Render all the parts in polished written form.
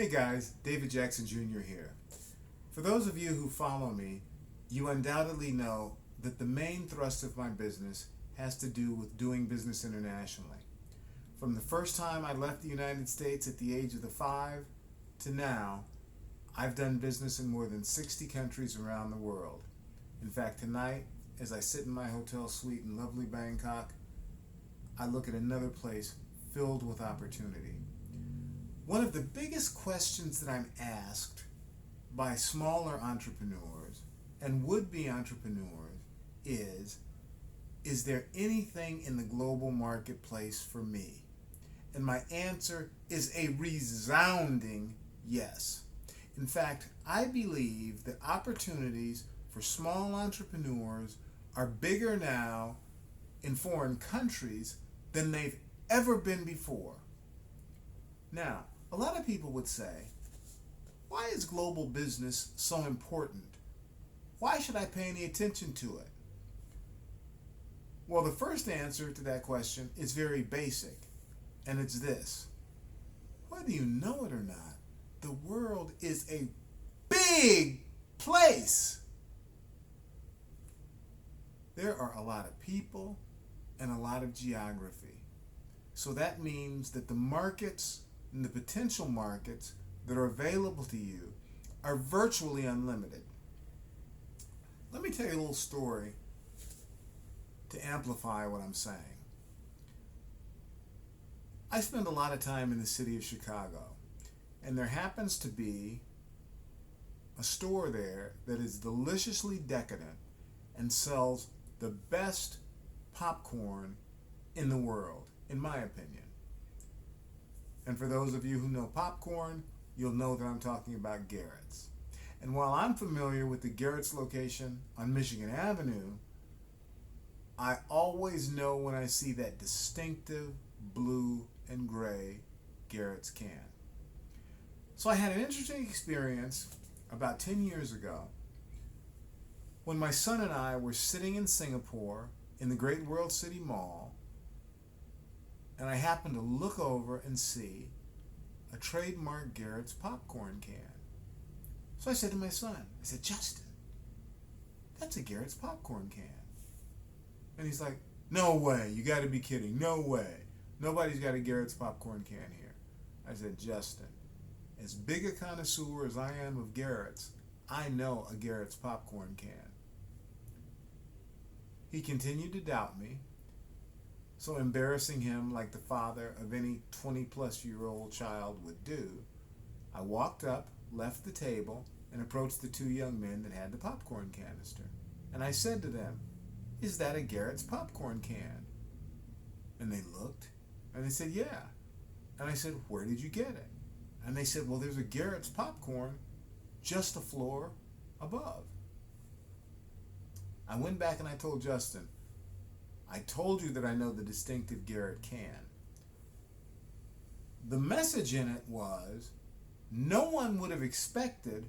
Hey guys, David Jackson Jr. here. For those of you who follow me, you undoubtedly know that the main thrust of my business has to do with doing business internationally. From the first time I left the United States at the age of 5 to now, I've done business in more than 60 countries around the world. In fact, tonight, as I sit in my hotel suite in lovely Bangkok, I look at another place filled with opportunity. One of the biggest questions that I'm asked by smaller entrepreneurs and would-be entrepreneurs is there anything in the global marketplace for me? And my answer is a resounding yes. In fact, I believe that opportunities for small entrepreneurs are bigger now in foreign countries than they've ever been before. Now, a lot of people would say, why is global business so important? Why should I pay any attention to it? Well, the first answer to that question is very basic, and it's this. Whether you know it or not, the world is a big place. There are a lot of people and a lot of geography. So that means that the markets and the potential markets that are available to you are virtually unlimited. Let me tell you a little story to amplify what I'm saying. I spend a lot of time in the city of Chicago, and there happens to be a store there that is deliciously decadent and sells the best popcorn in the world, in my opinion. And for those of you who know popcorn, you'll know that I'm talking about Garrett's. And while I'm familiar with the Garrett's location on Michigan Avenue, I always know when I see that distinctive blue and gray Garrett's can. So I had an interesting experience about 10 years ago when my son and I were sitting in Singapore in the Great World City Mall, and I happened to look over and see a trademark Garrett's popcorn can. So I said to my son, I said, Justin, that's a Garrett's popcorn can. And he's like, no way, you gotta be kidding, no way. Nobody's got a Garrett's popcorn can here. I said, Justin, as big a connoisseur as I am of Garrett's, I know a Garrett's popcorn can. He continued to doubt me, so embarrassing him like the father of any 20-plus-year-old child would do, I walked up, left the table, and approached the two young men that had the popcorn canister. And I said to them, is that a Garrett's popcorn can? And they looked, and they said, yeah. And I said, where did you get it? And they said, well, there's a Garrett's popcorn just a floor above. I went back and I told Justin, I told you that I know the distinctive Garrett can. The message in it was, no one would have expected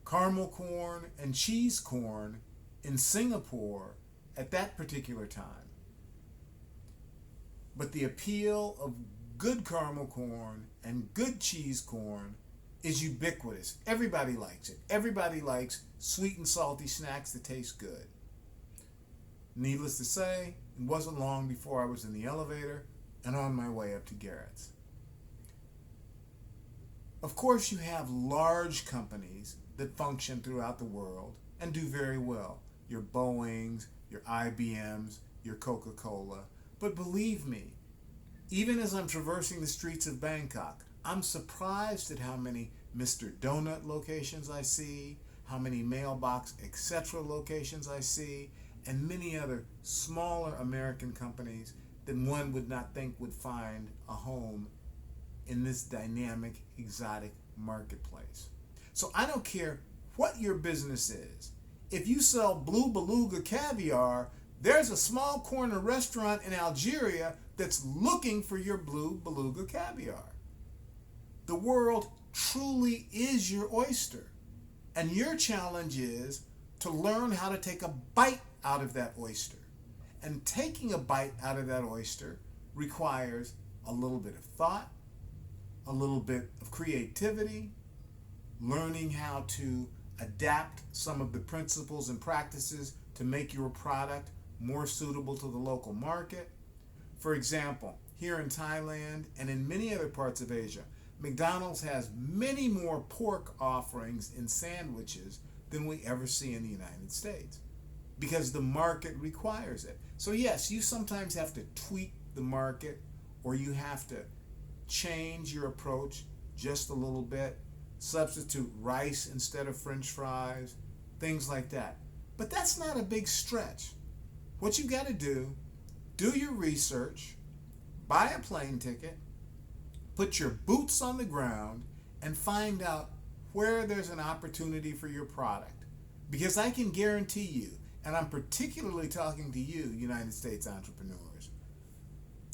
caramel corn and cheese corn in Singapore at that particular time. But the appeal of good caramel corn and good cheese corn is ubiquitous. Everybody likes it. Everybody likes sweet and salty snacks that taste good. Needless to say, it wasn't long before I was in the elevator and on my way up to Garrett's. Of course, you have large companies that function throughout the world and do very well. Your Boeings, your IBMs, your Coca-Cola. But believe me, even as I'm traversing the streets of Bangkok, I'm surprised at how many Mr. Donut locations I see, how many Mailbox Etc. locations I see, and many other smaller American companies that one would not think would find a home in this dynamic, exotic marketplace. So I don't care what your business is. If you sell Blue Beluga caviar, there's a small corner restaurant in Algeria that's looking for your Blue Beluga caviar. The world truly is your oyster. And your challenge is to learn how to take a bite out of that oyster. And taking a bite out of that oyster requires a little bit of thought, a little bit of creativity, learning how to adapt some of the principles and practices to make your product more suitable to the local market. For example, here in Thailand and in many other parts of Asia, McDonald's has many more pork offerings in sandwiches than we ever see in the United States because the market requires it. So yes, you sometimes have to tweak the market, or you have to change your approach just a little bit, substitute rice instead of French fries, things like that. But that's not a big stretch. What you got to do your research, buy a plane ticket, put your boots on the ground, and find out where there's an opportunity for your product. Because I can guarantee you, and I'm particularly talking to you, United States entrepreneurs,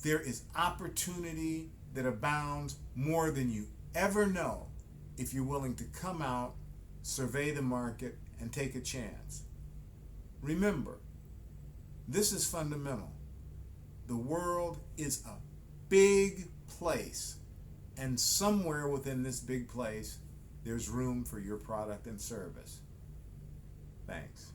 there is opportunity that abounds more than you ever know if you're willing to come out, survey the market, and take a chance. Remember, this is fundamental. The world is a big place, and somewhere within this big place, there's room for your product and service. Thanks.